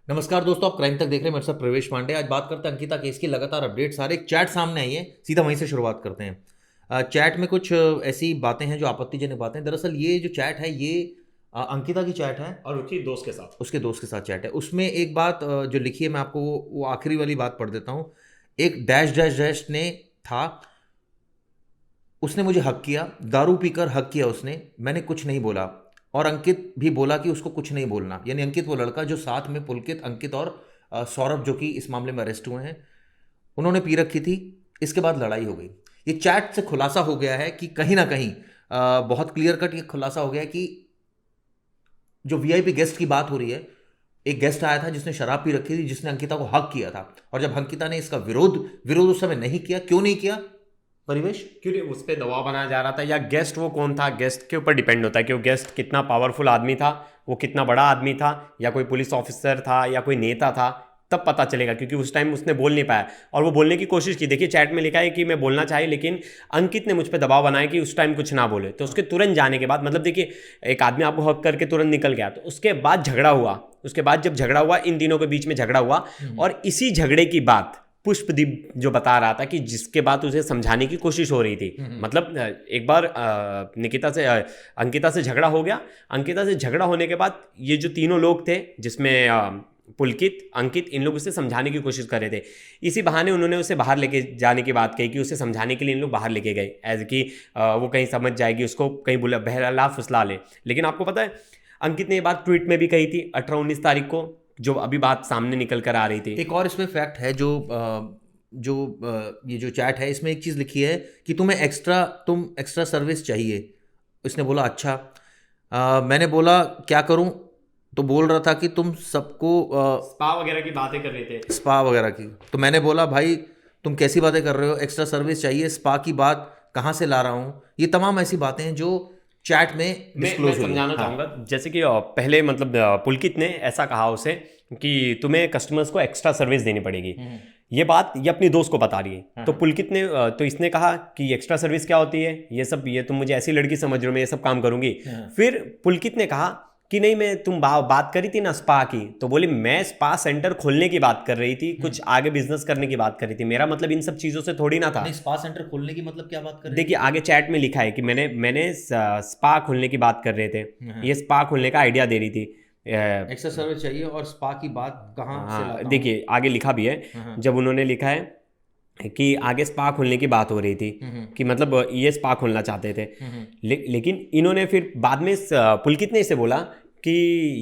नमस्कार दोस्तों, आप क्राइम तक देख रहे हैं। मेरे साथ प्रवेश पांडे। आज बात करते हैं अंकिता केस की लगातार अपडेट। सारे एक चैट सामने आई है, सीधा वहीं से शुरुआत करते हैं। चैट में कुछ ऐसी बातें हैं जो आपत्तिजनक बातें हैं। दरअसल ये जो चैट है ये अंकिता की चैट है और उसकी दोस्त के साथ। उसके दोस्त के साथ चैट है। उसमें एक बात जो लिखी है, मैं आपको वो आखिरी वाली बात पढ़ देता हूँ। एक डैश डैश डैश ने था, उसने मुझे हक किया, दारू पीकर हक किया उसने, मैंने कुछ नहीं बोला। और अंकित भी बोला कि उसको कुछ नहीं बोलना। यानी अंकित वो लड़का जो साथ में पुलकित, अंकित और सौरभ जो कि इस मामले में अरेस्ट हुए हैं, उन्होंने पी रखी थी। इसके बाद लड़ाई हो गई। ये चैट से खुलासा हो गया है कि कहीं ना कहीं बहुत क्लियर कट ये खुलासा हो गया है कि जो वीआईपी गेस्ट की बात हो रही है, एक गेस्ट आया था जिसने शराब पी रखी थी, जिसने अंकिता को हक किया था। और जब अंकिता ने इसका विरोध विरोध उस समय नहीं किया, क्यों नहीं किया परिवेश? क्यों नहीं उस पर दबाव बनाया जा रहा था, या गेस्ट वो कौन था, गेस्ट के ऊपर डिपेंड होता है कि वो गेस्ट कितना पावरफुल आदमी था, वो कितना बड़ा आदमी था, या कोई पुलिस ऑफिसर था या कोई नेता था। तब पता चलेगा, क्योंकि उस टाइम उसने बोल नहीं पाया और वो बोलने की कोशिश की। देखिए चैट में लिखा है कि मैं बोलना चाहिए, लेकिन अंकित ने मुझ पर दबाव बनाया कि उस टाइम कुछ ना बोले। तो उसके तुरंत जाने के बाद, मतलब देखिए, एक आदमी आपको हक करके तुरंत निकल गया, तो उसके बाद झगड़ा हुआ। उसके बाद जब झगड़ा हुआ, इन तीनों के बीच में झगड़ा हुआ, और इसी झगड़े की बात पुष्पदीप जो बता रहा था कि जिसके बाद उसे समझाने की कोशिश हो रही थी। मतलब एक बार निकिता से अंकिता से झगड़ा हो गया। अंकिता से झगड़ा होने के बाद ये जो तीनों लोग थे, जिसमें पुलकित, अंकित, इन लोग उसे समझाने की कोशिश कर रहे थे। इसी बहाने उन्होंने उसे बाहर लेके जाने की बात कही कि उसे समझाने के लिए इन लोग बाहर लेके गए, एज कि वो कहीं समझ जाएगी, उसको कहीं बुला बहला फुसला ले। लेकिन आपको पता है, अंकित ने ये बात ट्वीट में भी कही थी 18-19 तारीख को, जो अभी बात सामने निकल कर आ रही थी। एक और इसमें फैक्ट है ये जो चैट है, इसमें एक चीज़ लिखी है कि तुम एक्स्ट्रा सर्विस चाहिए। इसने बोला अच्छा। मैंने बोला क्या करूं? तो बोल रहा था कि तुम सबको स्पा वगैरह की बातें कर रहे थे। स्पा वगैरह की। तो मैंने बोला भाई तुम कैसी बातें कर रहे हो, एक्स्ट्रा सर्विस चाहिए, स्पा की बात कहाँ से ला रहा हूँ? ये तमाम ऐसी बातें हैं जो चैट में मैं डिस्क्लोज हुई है। समझाना हाँ। चाहूँगा, जैसे कि पहले मतलब पुलकित ने ऐसा कहा उसे कि तुम्हें कस्टमर्स को एक्स्ट्रा सर्विस देनी पड़ेगी। ये बात ये अपनी दोस्त को बता रही है। तो पुलकित ने तो इसने कहा कि एक्स्ट्रा सर्विस क्या होती है, ये तुम मुझे ऐसी लड़की समझ रहे हो, मैं ये सब काम करूंगी। फिर पुलकित ने कहा कि नहीं, मैं तुम बात करी थी ना स्पा की, तो बोली मैं स्पा सेंटर खोलने की बात कर रही थी, कुछ आगे बिजनेस करने की बात कर रही थी। मेरा मतलब इन सब चीज़ों से थोड़ी ना था। नहीं, स्पा सेंटर खोलने की मतलब क्या बात कर रहे देखिए आगे चैट में लिखा है कि मैंने स्पा खोलने की बात कर रहे थे। ये स्पा खोलने का आइडिया दे रही थी। एक्स्ट्रा सर्विस चाहिए और स्पा की बात कहाँ से हाँ लाता हूँ? देखिए आगे लिखा भी है, जब उन्होंने लिखा है कि आगे स्पा खोलने की बात हो रही थी, कि मतलब ये स्पा खोलना चाहते थे। लेकिन इन्होंने फिर बाद में पुलकित ने इसे बोला कि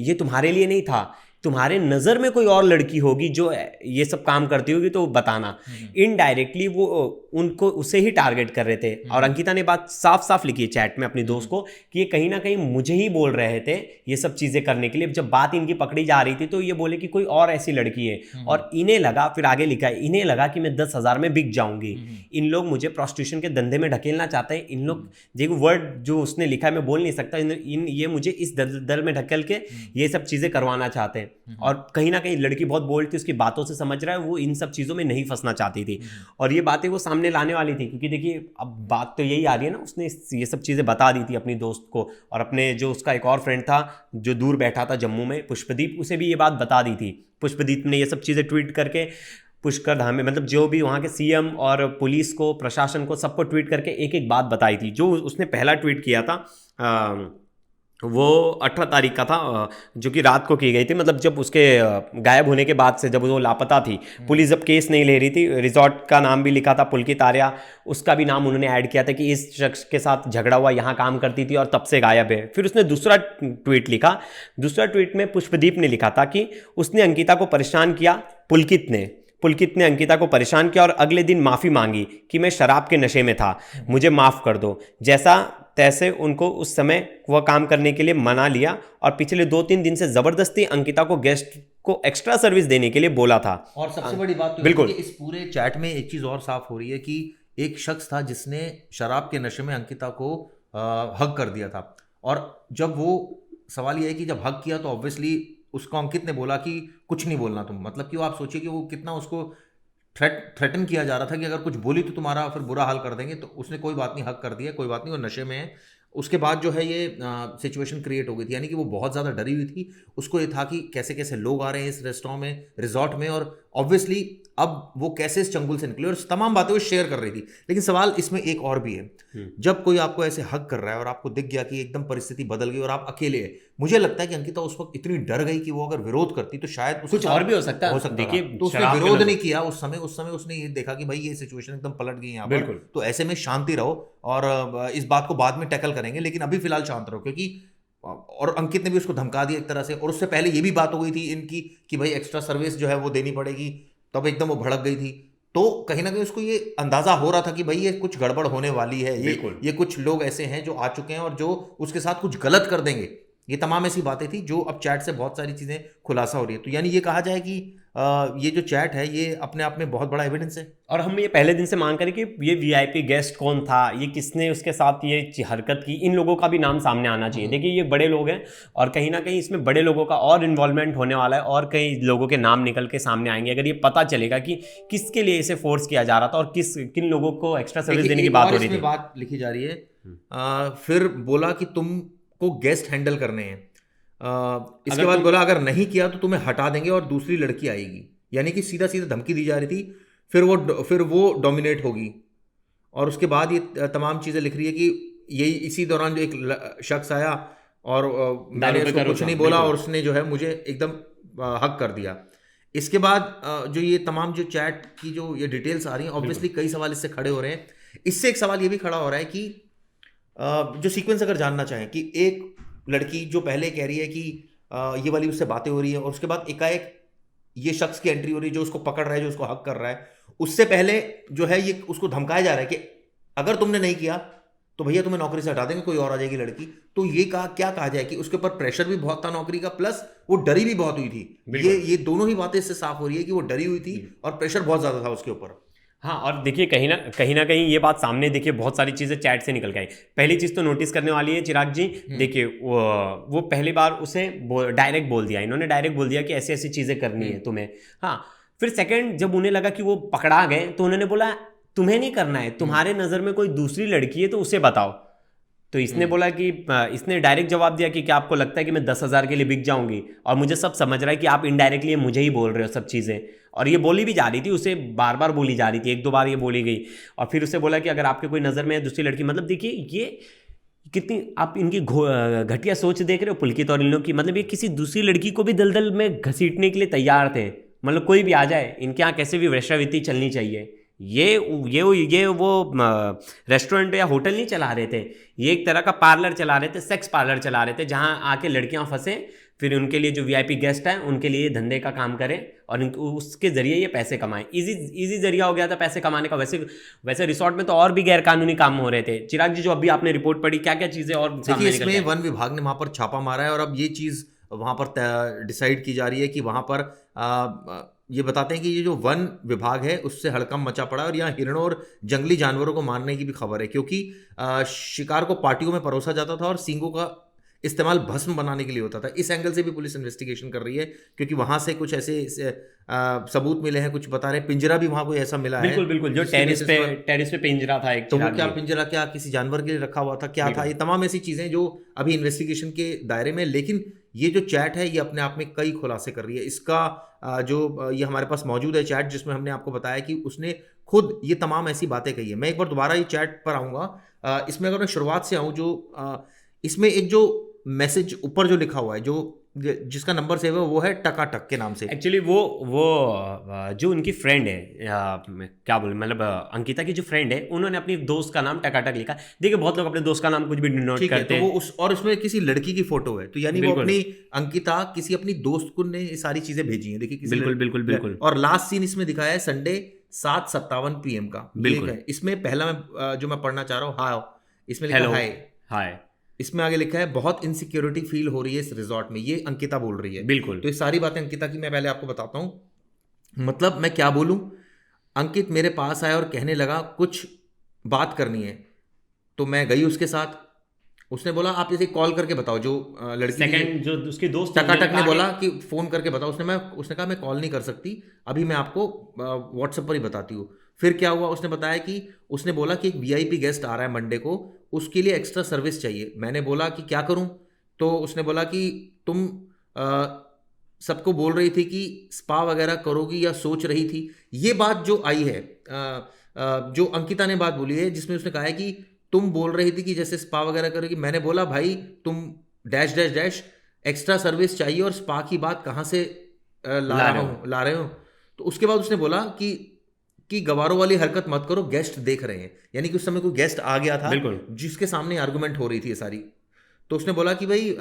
ये तुम्हारे लिए नहीं था, तुम्हारे नज़र में कोई और लड़की होगी जो ये सब काम करती होगी तो बताना। इनडायरेक्टली वो उनको उसे ही टारगेट कर रहे थे। और अंकिता ने बात साफ साफ लिखी है चैट में अपनी दोस्त को कि ये कहीं ना कहीं मुझे ही बोल रहे थे ये सब चीज़ें करने के लिए। जब बात इनकी पकड़ी जा रही थी तो ये बोले कि कोई और ऐसी लड़की है, और इन्हें लगा, फिर आगे लिखा है, इन्हें लगा कि मैं 10,000 में बिक जाऊंगी। इन लोग मुझे प्रोस्टिट्यूशन के धंधे में ढकेलना चाहते हैं। इन लोग जो वर्ड जो उसने लिखा है मैं बोल नहीं सकता, ये मुझे इस दल में ढकेल के ये सब चीज़ें करवाना चाहते हैं। और कहीं ना कहीं लड़की बहुत बोल्ड थी, उसकी बातों से समझ रहा है वो इन सब चीज़ों में नहीं फंसना चाहती थी। और ये बातें वो सामने लाने वाली थी, क्योंकि देखिए अब बात तो यही आ रही है ना, उसने ये सब चीज़ें बता दी थी अपनी दोस्त को, और अपने जो उसका एक और फ्रेंड था जो दूर बैठा था जम्मू में, पुष्पदीप, उसे भी ये बात बता दी थी। पुष्पदीप ने ये सब चीज़ें ट्वीट करके पुष्कर धाम में, मतलब जो भी वहाँ के सीएम और पुलिस को, प्रशासन को, सबको ट्वीट करके एक एक बात बताई थी। जो उसने पहला ट्वीट किया था वो 18 तारीख का था, जो कि रात को की गई थी। मतलब जब उसके गायब होने के बाद से, जब वो लापता थी, पुलिस जब केस नहीं ले रही थी, रिजॉर्ट का नाम भी लिखा था पुलकित आर्या, उसका भी नाम उन्होंने ऐड किया था कि इस शख्स के साथ झगड़ा हुआ, यहाँ काम करती थी और तब से गायब है। फिर उसने दूसरा ट्वीट लिखा। दूसरा ट्वीट में पुष्पदीप ने लिखा था कि उसने अंकिता को परेशान किया, पुलकित ने अंकिता को परेशान किया और अगले दिन माफ़ी मांगी कि मैं शराब के नशे में था, मुझे माफ़ कर दो। जैसा तैसे उनको उस समय वह काम करने के लिए मना लिया और पिछले 2-3 दिन से ज़बरदस्ती अंकिता को गेस्ट को एक्स्ट्रा सर्विस देने के लिए बोला था। और सबसे बड़ी बात तो ये है कि इस पूरे चैट में एक चीज़ और साफ हो रही है कि एक शख्स था जिसने शराब के नशे में अंकिता को हक कर दिया था। और जब वो सवाल ये है कि जब हक किया तो ऑब्वियसली उसको अंकित ने बोला कि कुछ नहीं बोलना तुम। मतलब कि वो आप सोचिए कि वो कितना उसको थ्रेटन किया जा रहा था कि अगर कुछ बोली तो तुम्हारा फिर बुरा हाल कर देंगे। तो उसने कोई बात नहीं, हक कर दिया, कोई बात नहीं, वो नशे में है, उसके बाद जो है ये सिचुएशन क्रिएट हो गई थी, यानी कि वो बहुत ज़्यादा डरी हुई थी। उसको ये था कि कैसे कैसे लोग आ रहे हैं इस रेस्टोरेंट में, रिजॉर्ट में, और ऑब्वियसली अब वो कैसे इस चंगुल से निकले, और तमाम बातें वो शेयर कर रही थी। लेकिन सवाल इसमें एक और भी है, जब कोई आपको ऐसे हक कर रहा है और आपको दिख गया कि एकदम परिस्थिति बदल गई और आप अकेले हैं, मुझे लगता है कि अंकिता उस वक्त इतनी डर गई कि वो अगर विरोध करती तो शायद कुछ और भी हो सकता हो सकता देखिए, था। तो उसने विरोध नहीं किया उस समय उसने ये देखा कि भाई ये सिचुएशन एकदम पलट गई यहाँ पर, तो ऐसे में शांति रहो और इस बात को बाद में टैकल करेंगे, लेकिन अभी फिलहाल शांत रहो। क्योंकि और अंकित ने भी उसको धमका दिया एक तरह से, और उससे पहले ये भी बात हो गई थी इनकी कि भाई एक्स्ट्रा सर्विस जो है वो देनी पड़ेगी, तब एकदम वो भड़क गई थी। तो कहीं ना कहीं उसको ये अंदाजा हो रहा था कि भाई ये कुछ गड़बड़ होने वाली है, ये कुछ लोग ऐसे हैं जो आ चुके हैं और जो उसके साथ कुछ गलत कर देंगे। ये तमाम ऐसी बातें थी जो अब चैट से बहुत सारी चीज़ें खुलासा हो रही है। तो यानी ये कहा जाए कि ये जो चैट है ये अपने आप में बहुत बड़ा एविडेंस है। और हम ये पहले दिन से मांग करें कि ये वीआईपी गेस्ट कौन था, ये किसने उसके साथ ये हरकत की, इन लोगों का भी नाम सामने आना चाहिए। देखिए ये बड़े लोग हैं और कहीं ना कहीं इसमें बड़े लोगों का और इन्वॉल्वमेंट होने वाला है, और कई लोगों के नाम निकल के सामने आएंगे अगर ये पता चलेगा कि किसके लिए इसे फोर्स किया जा रहा था और किन लोगों को एक्स्ट्रा सर्विस देने की बात हो रही थी। बात लिखी जा रही है, फिर बोला कि तुमको गेस्ट हैंडल करने हैं, इसके बाद बोला अगर नहीं किया तो तुम्हें हटा देंगे और दूसरी लड़की आएगी। यानी कि सीधा सीधा धमकी दी जा रही थी, फिर वो डोमिनेट होगी। और उसके बाद ये तमाम चीज़ें लिख रही है कि यही इसी दौरान जो एक शख्स आया और मैंने उसको कुछ नहीं बोला और उसने जो है मुझे एकदम हक कर दिया। इसके बाद जो ये तमाम जो चैट की जो ये डिटेल्स आ रही हैं, ऑब्वियसली कई सवाल इससे खड़े हो रहे हैं। इससे एक सवाल ये भी खड़ा हो रहा है कि जो सीक्वेंस अगर जानना चाहें कि एक लड़की जो पहले कह रही है कि ये वाली उससे बातें हो रही है और उसके बाद एकाएक ये शख्स की एंट्री हो रही है जो उसको पकड़ रहा है, जो उसको हक कर रहा है, उससे पहले जो है ये उसको धमकाया जा रहा है कि अगर तुमने नहीं किया तो भैया तुम्हें नौकरी से हटा देंगे, कोई और आ जाएगी लड़की। तो ये क्या कहा जाए कि उसके ऊपर प्रेशर भी बहुत था नौकरी का, प्लस वो डरी भी बहुत हुई थी। ये दोनों ही बातें इससे साफ हो रही है कि वो डरी हुई थी और प्रेशर बहुत ज्यादा था उसके ऊपर। हाँ, और देखिए कहीं ना कहीं ये बात सामने, देखिए बहुत सारी चीज़ें चैट से निकल के आई। पहली चीज़ तो नोटिस करने वाली है चिराग जी, देखिए वो पहली बार उसे डायरेक्ट बोल दिया, इन्होंने डायरेक्ट बोल दिया कि ऐसी ऐसी चीज़ें करनी है तुम्हें। हाँ, फिर सेकंड जब उन्हें लगा कि वो पकड़ा गए तो उन्होंने बोला तुम्हें नहीं करना है, तुम्हारे नज़र में कोई दूसरी लड़की है तो उसे बताओ। तो इसने बोला कि इसने डायरेक्ट जवाब दिया कि क्या आपको लगता है कि मैं 10,000 के लिए बिक जाऊंगी, और मुझे सब समझ रहा है कि आप इनडायरेक्टली मुझे ही बोल रहे हो सब चीज़ें। और ये बोली भी जा रही थी, उसे बार बार बोली जा रही थी, 1-2 बार ये बोली गई। और फिर उसे बोला कि अगर आपके कोई नज़र में है दूसरी लड़की, मतलब देखिए ये कितनी आप इनकी घटिया सोच देख रहे हो पुलकित और इन लोग की। मतलब ये किसी दूसरी लड़की को भी दलदल में घसीटने के लिए तैयार थे, मतलब कोई भी आ जाए, इनके यहाँ कैसे भी वेश्यावृत्ति चलनी चाहिए। ये वो रेस्टोरेंट या होटल नहीं चला रहे थे, ये एक तरह का पार्लर चला रहे थे, सेक्स पार्लर चला रहे थे, जहाँ आके लड़कियां फंसे, फिर उनके लिए जो वीआईपी गेस्ट हैं उनके लिए धंधे का काम करें और उसके जरिए ये पैसे कमाएं। इजी जरिया हो गया था पैसे कमाने का। वैसे रिसोर्ट में तो और भी गैरकानूनी काम हो रहे थे। चिराग जी, जो अभी आपने रिपोर्ट पढ़ी, क्या क्या चीज़ें और देखिए, इसमें वन विभाग ने वहाँ पर छापा मारा है और अब ये चीज़ वहाँ पर डिसाइड की जा रही है कि वहाँ पर ये बताते हैं कि ये जो वन विभाग है उससे हड़कंप मचा पड़ा है और यहाँ हिरणों और जंगली जानवरों को मारने की भी खबर है, क्योंकि शिकार को पार्टियों में परोसा जाता था और सींगों का इस्तेमाल भस्म बनाने के लिए होता था। इस एंगल से भी पुलिस इन्वेस्टिगेशन कर रही है, क्योंकि वहाँ से कुछ ऐसे सबूत मिले हैं, कुछ बता रहे हैं पिंजरा भी वहाँ कोई ऐसा मिला है। बिल्कुल, जो टेरिस पे पिंजरा था एक, तो वो क्या पिंजरा क्या किसी जानवर के लिए रखा हुआ था, क्या था, ये तमाम ऐसी चीज़ें जो अभी इन्वेस्टिगेशन के दायरे में। लेकिन ये जो चैट है ये अपने आप में कई खुलासे कर रही है। इसका जो ये हमारे पास मौजूद है चैट, जिसमें हमने आपको बताया कि उसने खुद ये तमाम ऐसी बातें कही है। मैं एक बार दोबारा ये चैट पर आऊँगा। इसमें अगर मैं शुरुआत से आऊँ, जो इसमें एक जो मैसेज ऊपर जो लिखा हुआ है, जो जिसका नंबर सेव है वो है टकाटक के नाम से। एक्चुअली वो जो उनकी फ्रेंड है, क्या बोले, मतलब अंकिता की जो फ्रेंड है, उन्होंने अपनी दोस्त का नाम टकाटक लिखा। देखिए बहुत लोग अपने दोस्त का नाम कुछ भी डिनोट करते हैं, तो वो और उसमें किसी लड़की की फोटो है, तो यानी वो अपनी अंकिता किसी अपनी दोस्त को ने ये सारी चीजें भेजी हैं। देखिए बिल्कुल। और लास्ट सीन इसमें दिखाया है संडे 7:57 PM का। बिल्कुल। इसमें पहला जो मैं पढ़ना चाह रहा हूँ, हाय, इसमें लिखा हाय। इसमें आगे लिखा है बहुत इनसिक्योरिटी फील हो रही है इस रिजॉर्ट में। ये अंकिता बोल रही है। बिल्कुल। तो ये सारी बातें अंकिता की मैं पहले आपको बताता हूँ। मतलब मैं क्या बोलूँ, अंकित मेरे पास आया और कहने लगा कुछ बात करनी है, तो मैं गई उसके साथ। उसने बोला आप इसे कॉल करके बताओ, जो लड़की सेकंड जो उसकी दोस्त टकाटक ने बोला कि फ़ोन करके बताओ। उसने कहा मैं कॉल नहीं कर सकती, अभी मैं आपको व्हाट्सएप पर ही बताती हूँ। फिर क्या हुआ, उसने बताया कि उसने बोला कि एक वीआईपी गेस्ट आ रहा है मंडे को, उसके लिए एक्स्ट्रा सर्विस चाहिए। मैंने बोला कि क्या करूं? तो उसने बोला कि तुम सबको बोल रही थी कि स्पा वगैरह करोगी या सोच रही थी। ये बात जो आई है, जो अंकिता ने बात बोली है, जिसमें उसने कहा है कि तुम बोल रही थी कि जैसे स्पा वगैरह करोगी। मैंने बोला भाई तुम dash dash dash extra service चाहिए और स्पा की बात कहाँ से ला रहे हो। तो उसके बाद उसने बोला कि गवारों वाली हरकत मत करो, गेस्ट देख रहे हैं। यानी कि उस समय कोई गेस्ट आ गया था बिल्कुल। जिसके सामने आर्गुमेंट हो रही थी ये सारी। तो उसने बोला कि भाई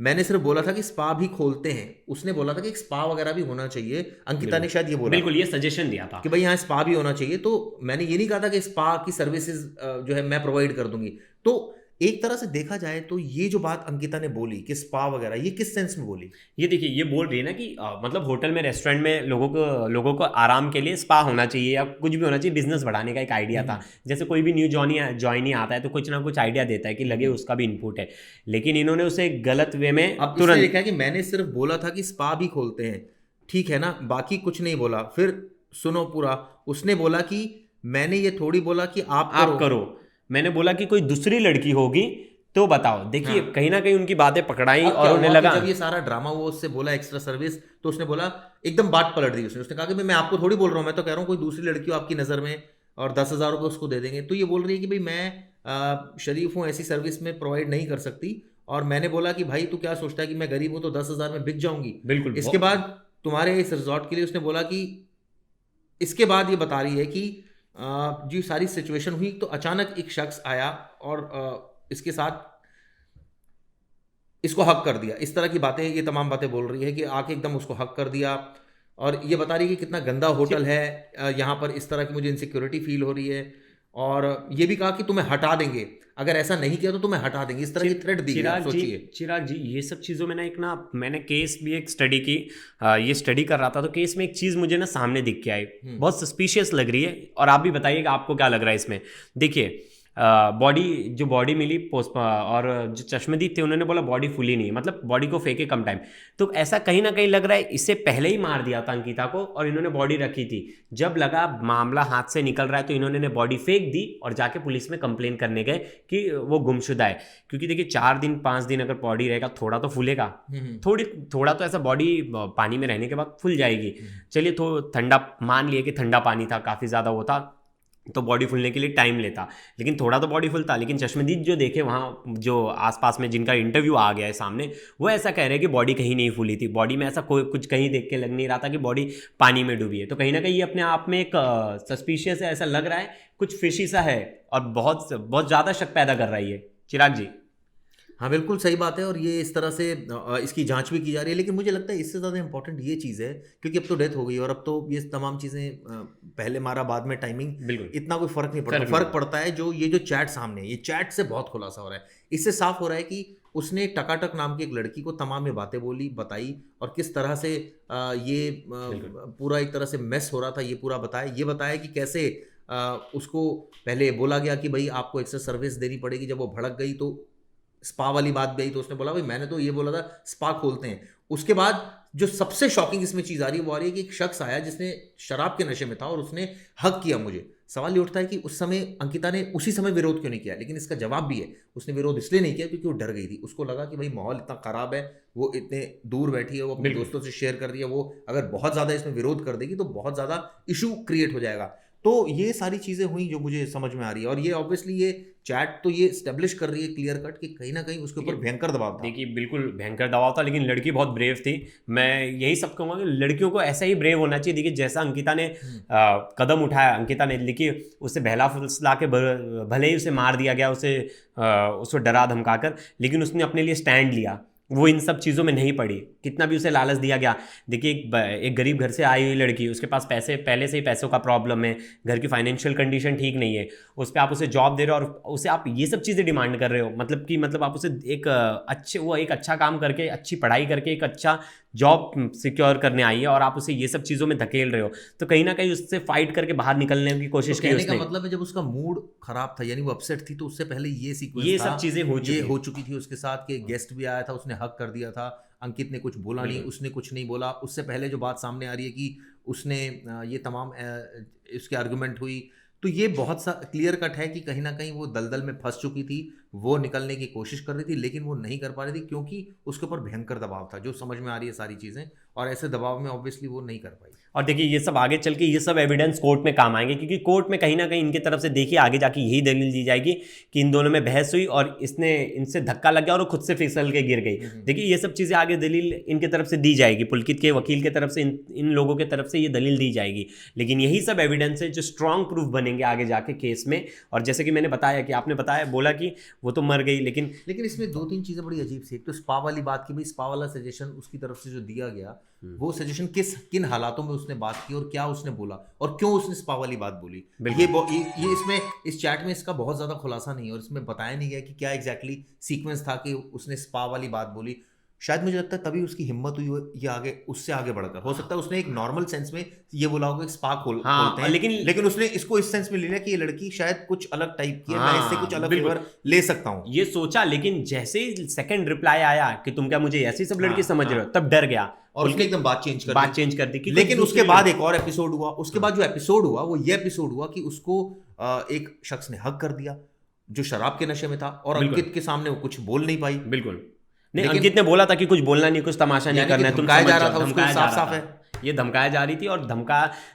मैंने सिर्फ बोला था कि स्पा भी खोलते हैं। उसने बोला था कि एक स्पा वगैरह भी होना चाहिए। अंकिता ने शायद ये बोला, बिल्कुल ये सजेशन दिया था कि भाई यहाँ स्पा भी होना चाहिए। तो मैंने ये नहीं कहा था कि स्पा की सर्विसेज जो है मैं प्रोवाइड कर दूंगी। तो एक तरह से देखा जाए तो ये जो बात अंकिता ने बोली कि स्पा वगैरह, ये किस सेंस में बोली? ये देखिए, ये बोल रही है ना कि मतलब होटल में, रेस्टोरेंट में लोगों को आराम के लिए स्पा होना चाहिए या कुछ भी होना चाहिए, बिजनेस बढ़ाने का एक आइडिया था। जैसे कोई भी न्यू जॉइनी आता है तो कुछ ना कुछ आइडिया देता है कि लगे उसका भी इनपुट है, लेकिन इन्होंने उसे गलत वे में अब तुरंत लिखा है कि मैंने सिर्फ बोला था कि स्पा भी खोलते हैं, ठीक है ना, बाकी कुछ नहीं बोला। फिर सुनो पूरा, उसने बोला कि मैंने ये थोड़ी बोला कि आप करो, मैंने बोला कि कोई दूसरी लड़की होगी तो बताओ। देखिए कहीं ना कहीं उनकी बातें पकड़ाई और उन्हें लगा जब ये सारा ड्रामा वो उससे बोला एक्स्ट्रा सर्विस, तो उसने बोला, एकदम बात पलट दी उसने कहा कि मैं आपको थोड़ी बोल रहा हूँ, मैं तो कह रहा हूँ कोई दूसरी लड़की हो आपकी नज़र में और 10,000 रुपये उसको दे देंगे। तो ये बोल रही है कि भाई मैं शरीफ हूँ, ऐसी सर्विस में प्रोवाइड नहीं कर सकती। और मैंने बोला कि भाई तू क्या सोचता है कि मैं गरीब हूँ तो 10,000 में बिक जाऊंगी? बिल्कुल। इसके बाद तुम्हारे इस रिजॉर्ट के लिए उसने बोला कि इसके बाद ये बता रही है कि जो सारी सिचुएशन हुई तो अचानक एक शख्स आया और इसके साथ इसको हक कर दिया। इस तरह की बातें, ये तमाम बातें बोल रही है कि आके एकदम उसको हक कर दिया। और ये बता रही है कि कितना गंदा होटल है, यहाँ पर इस तरह की मुझे इनसिक्योरिटी फील हो रही है। और ये भी कहा कि तुम्हें हटा देंगे, अगर ऐसा नहीं किया तो तुम्हें हटा देंगे। इस तरह की थ्रेट दी है। सोचिए चिराग जी, ये सब चीज़ों में ना एक ना मैंने केस भी एक स्टडी की, ये स्टडी कर रहा था तो केस में एक चीज़ मुझे ना सामने दिख के आई, बहुत सस्पिशियस लग रही है। और आप भी बताइएगा आपको क्या लग रहा है इसमें। देखिए जो बॉडी मिली पोस्ट, और जो चश्मदीद थे उन्होंने बोला बॉडी फुली नहीं है, मतलब बॉडी को फेंके कम टाइम। तो ऐसा कहीं ना कहीं लग रहा है इससे पहले ही मार दिया था अंकिता को और इन्होंने बॉडी रखी थी। जब लगा मामला हाथ से निकल रहा है तो इन्होंने बॉडी फेंक दी और जाके पुलिस में कंप्लेन करने गए कि वो गुमशुदा है। क्योंकि देखिए 4 दिन 5 दिन अगर बॉडी रहेगा थोड़ा तो फूलेगा, थोड़ा तो ऐसा बॉडी पानी में रहने के बाद फूल जाएगी। चलिए तो ठंडा, मान लिए कि ठंडा पानी था, काफ़ी ज़्यादा वो था तो बॉडी फूलने के लिए टाइम लेता, लेकिन थोड़ा तो बॉडी फूलता। लेकिन चश्मदीद जो देखे वहाँ, जो आसपास में जिनका इंटरव्यू आ गया है सामने, वो ऐसा कह रहे हैं कि बॉडी कहीं नहीं फूली थी। बॉडी में ऐसा कोई कुछ कहीं देख के लग नहीं रहा था कि बॉडी पानी में डूबी है। तो कहीं ना कहीं ये अपने आप में एक सस्पिशियस है, ऐसा लग रहा है कुछ फिशी सा है और बहुत ज़्यादा शक पैदा कर रही है। चिराग जी हाँ बिल्कुल सही बात है। और ये इस तरह से इसकी जांच भी की जा रही है। लेकिन मुझे लगता है इससे ज़्यादा इंपॉर्टेंट ये चीज़ है, क्योंकि अब तो डेथ हो गई और अब तो ये तमाम चीज़ें पहले मारा बाद में टाइमिंग, बिल्कुल इतना कोई फ़र्क नहीं पड़ता। फ़र्क पड़ता है जो ये जो चैट सामने है, ये चैट से बहुत खुलासा हो रहा है। इससे साफ हो रहा है कि उसने टकाटक नाम की एक लड़की को तमाम ये बातें बताई और किस तरह से ये पूरा एक तरह से मेस हो रहा था, ये पूरा बताया कि कैसे उसको पहले बोला गया कि भाई आपको एक्स्ट्रा सर्विस देनी पड़ेगी। जब वो भड़क गई तो स्पा वाली बात भी आई तो उसने बोला भाई मैंने तो ये बोला था स्पा खोलते हैं। उसके बाद जो सबसे शॉकिंग इसमें चीज़ आ रही है वो आ रही है कि एक शख्स आया जिसने शराब के नशे में था और उसने हक किया मुझे। सवाल ये उठता है कि उस समय अंकिता ने उसी समय विरोध क्यों नहीं किया? लेकिन इसका जवाब भी है, उसने विरोध इसलिए नहीं किया क्योंकि वो डर गई थी। उसको लगा कि भाई माहौल इतना ख़राब है, वो इतने दूर बैठी है, वो अपने दोस्तों से शेयर कर रही है, वो अगर बहुत ज़्यादा इसमें विरोध कर देगी तो बहुत ज़्यादा इशू क्रिएट हो जाएगा। तो ये सारी चीज़ें हुई जो मुझे समझ में आ रही है। और ये ऑब्वियसली ये चैट तो ये स्टेब्लिश कर रही है क्लियर कट कि कहीं ना कहीं उसके ऊपर भयंकर दबाव था। देखिए बिल्कुल भयंकर दबाव था, लेकिन लड़की बहुत ब्रेव थी। मैं यही सब कहूँगा कि लड़कियों को ऐसा ही ब्रेव होना चाहिए। देखिए जैसा अंकिता ने कदम उठाया, अंकिता ने देखिए उसे बहला फुसला के भले ही उसे मार दिया गया, उसको डरा धमका कर, लेकिन उसने अपने लिए स्टैंड लिया। वो इन सब चीज़ों में नहीं पड़ी, कितना भी उसे लालच दिया गया। देखिए एक गरीब घर से आई हुई लड़की, उसके पास पैसे, पहले से ही पैसों का प्रॉब्लम है, घर की फाइनेंशियल कंडीशन ठीक नहीं है, उस पर आप उसे जॉब दे रहे हो और उसे आप ये सब चीज़ें डिमांड कर रहे हो। मतलब आप उसे एक अच्छा काम करके, अच्छी पढ़ाई करके एक अच्छा जॉब सिक्योर करने आई है और आप उसे ये सब चीज़ों में धकेल रहे हो। तो कहीं ना कहीं उससे फाइट करके बाहर निकलने की कोशिश की उसने। मतलब है जब उसका मूड खराब था, यानी वो अपसेट थी, तो उससे पहले ये सीक्वेंस ये सब चीज़ें हो चुकी थी उसके साथ कि गेस्ट भी आया था, उसने हक कर दिया था। अंकित ने कुछ बोला नहीं, उसने कुछ नहीं बोला। उससे पहले जो बात सामने आ रही है कि उसने ये तमाम इसकी आर्गुमेंट हुई, तो ये बहुत सा क्लियर कट है कि कहीं ना कहीं वो दलदल में फंस चुकी थी, वो निकलने की कोशिश कर रही थी लेकिन वो नहीं कर पा रही थी क्योंकि उसके ऊपर भयंकर दबाव था, जो समझ में आ रही है सारी चीज़ें, और ऐसे दबाव में ऑब्वियसली वो नहीं कर पाई। और देखिए ये सब आगे चल के ये सब एविडेंस कोर्ट में काम आएंगे, क्योंकि कोर्ट में कहीं ना कहीं इनकी तरफ से देखिए आगे जाके यही दलील दी जाएगी कि इन दोनों में बहस हुई और इसने इनसे धक्का लग गया और वो खुद से फिसल के गिर गई। देखिए ये सब चीज़ें आगे दलील इनके तरफ से दी जाएगी, पुलकित के वकील के तरफ से इन लोगों के तरफ से ये दलील दी जाएगी। लेकिन यही सब एविडेंस है जो स्ट्रॉन्ग प्रूफ बनेंगे आगे जाके केस में। और जैसे कि मैंने बताया कि आपने बताया बोला कि वो तो मर गई, लेकिन इसमें 2-3 चीज़ें बड़ी अजीब सी। एक तो स्पा वाली बात की, भाई स्पा वाला सजेशन उसकी तरफ से जो दिया गया, वो सजेशन किन हालातों में उसने बात की और क्या उसने बोला और क्यों उसने स्पा वाली बात बोली, ये इसमें इस चैट में इसका बहुत ज़्यादा खुलासा नहीं है और इसमें बताया नहीं गया कि क्या एग्जैक्टली सीक्वेंस था कि उसने स्पा वाली बात बोली। शायद मुझे लगता है तभी उसकी हिम्मत हुई ये आगे उससे आगे बढ़कर। हो सकता है उसने एक नॉर्मल सेंस में ये बोला होगा स्पा खोलते हैं, लेकिन उसने इसको इस सेंस में ले लिया कि ये लड़की शायद कुछ अलग टाइप की है, मैं इससे कुछ अलग फेवर ले सकता हूँ, ये सोचा। लेकिन जैसे ही सेकंड रिप्लाई आया कि तुम क्या मुझे ऐसी सब लड़की समझ रहे हो, तब डर गया और उसने एकदम बात चेंज कर दी। लेकिन उसके बाद एक और एपिसोड हुआ, उसके बाद जो एपिसोड हुआ वो ये एपिसोड हुआ कि उसको एक शख्स ने हक कर दिया जो शराब के नशे में था और अंकित के सामने वो कुछ बोल नहीं पाई। बिल्कुल नहीं, अंकित ने बोला था कि कुछ बोलना नहीं, कुछ तमाशा नहीं करना है, धमकाया जा रहा था उसको, साफ है ये धमकाया जा रही थी। और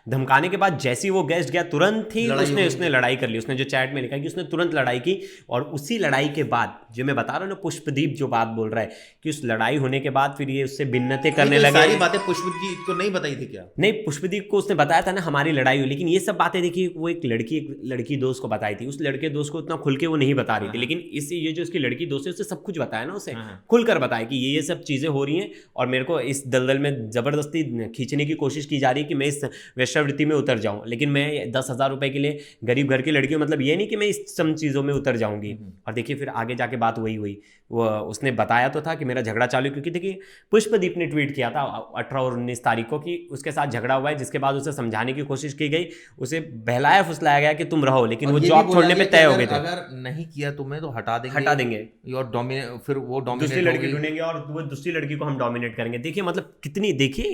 धमकाने के बाद जैसे ही वो गेस्ट गया तुरंत ही उसने लड़ाई कर ली। उसने जो चैट में लिखा कि उसने तुरंत लड़ाई की। और उसी लड़ाई के बाद जो मैं बता रहा हूँ ना, पुष्पदीप जो बात बोल रहा है कि उस लड़ाई होने के बाद फिर ये उससे बिन्नतें करने लगे। सारी बातें पुष्पदीप को नहीं बताई थी क्या? नहीं, पुष्पदीप को उसने बताया था ना हमारी लड़ाई हुई, लेकिन ये सब बातें देखिए वो एक लड़की दोस्त को बताई थी। उस लड़के दोस्त को उतना खुल के वो नहीं बता रही थी, लेकिन ये जो उसकी लड़की दोस्त है उससे सब कुछ बताया ना, उसे खुलकर बताया कि ये सब चीजें हो रही हैं और मेरे को इस दलदल में जबरदस्ती खींचने की कोशिश की जा रही है कि मैं इस वेश्यावृत्ति में उतर जाऊं। लेकिन मैं 10,000 रुपए के लिए गरीब घर की लड़की हूं, मतलब ये नहीं कि मैं इस सब चीज़ों में उतर जाऊंगी। और देखिए फिर आगे जाके बात वही हुई। वो उसने बताया तो था कि मेरा झगड़ा चालू, क्योंकि देखिए पुष्पदीप ने ट्वीट किया था 18 और 19 तारीख को कि उसके साथ झगड़ा हुआ है, जिसके बाद उसे समझाने की कोशिश की गई, उसे बहलाया फुसलाया गया कि तुम रहो, लेकिन वो जॉब छोड़ने पे तय हो गए थे। अगर नहीं किया तुम्हें तो हटा देंगे और फिर वो दूसरी लड़की ढूंढेंगे और वो दूसरी लड़की को हम डोमिनेट करेंगे। देखिए मतलब कितनी, देखिए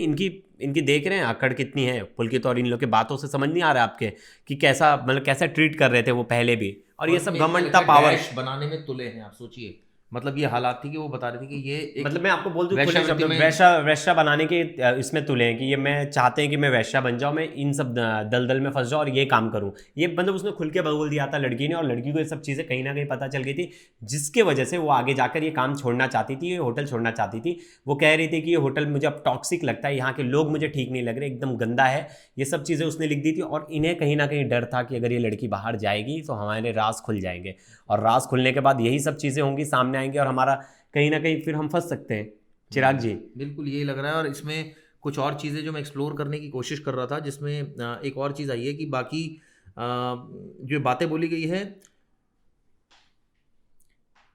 इनकी देख रहे हैं अकड़ कितनी है पुलकित, और इन लोग के बातों से समझ नहीं आ रहा है आपके कि कैसा ट्रीट कर रहे थे वो पहले भी। और ये सब घमंड था, पावर बनाने में तुले हैं। आप सोचिए, मतलब ये हालात थी कि वो बता रही थी कि ये मतलब मैं आपको बोल दूं वैश्या बनाने के इसमें तुले हैं कि ये मैं चाहते हैं कि मैं वैश्या बन जाऊं, मैं इन सब दलदल में फंस जाऊं और ये काम करूं। ये मतलब उसने खुल के बोल दिया था लड़की ने, और लड़की को ये सब चीज़ें कहीं ना कहीं पता चल गई थी, जिसके वजह से वो आगे जाकर ये काम छोड़ना चाहती थी, ये होटल छोड़ना चाहती थी। वो कह रही थी कि ये होटल मुझे अब टॉक्सिक लगता है, यहाँ के लोग मुझे ठीक नहीं लग रहे, एकदम गंदा है, ये सब चीज़ें उसने लिख दी थी। और इन्हें कहीं ना कहीं डर था कि अगर ये लड़की बाहर जाएगी तो हमारे राज खुल जाएंगे, और राज खुलने के बाद यही सब चीज़ें होंगी, सामने आएंगी और हमारा कहीं ना कहीं फिर हम फंस सकते हैं। चिराग जी बिल्कुल यही लग रहा है। और इसमें कुछ और चीज़ें जो मैं एक्सप्लोर करने की कोशिश कर रहा था, जिसमें एक और चीज़ आई है कि बाकी जो बातें बोली गई है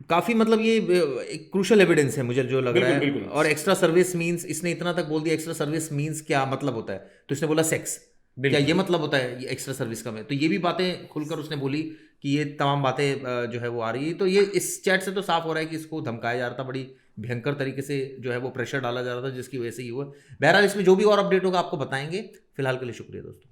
काफ़ी, मतलब ये एक क्रूशल एविडेंस है मुझे जो लग रहा है। और एक्स्ट्रा सर्विस मींस, इसने इतना तक बोल दिया एक्स्ट्रा सर्विस मींस क्या मतलब होता है, तो इसने बोला सेक्स, क्या ये मतलब होता है एक्स्ट्रा सर्विस का में? तो ये भी बातें खुलकर उसने बोली कि ये तमाम बातें जो है वो आ रही है। तो ये इस चैट से तो साफ हो रहा है कि इसको धमकाया जा रहा था, बड़ी भयंकर तरीके से जो है वो प्रेशर डाला जा रहा था, जिसकी वजह से ही हुआ। बहरहाल इसमें जो भी और अपडेट होगा आपको बताएंगे। फिलहाल के लिए शुक्रिया दोस्तों।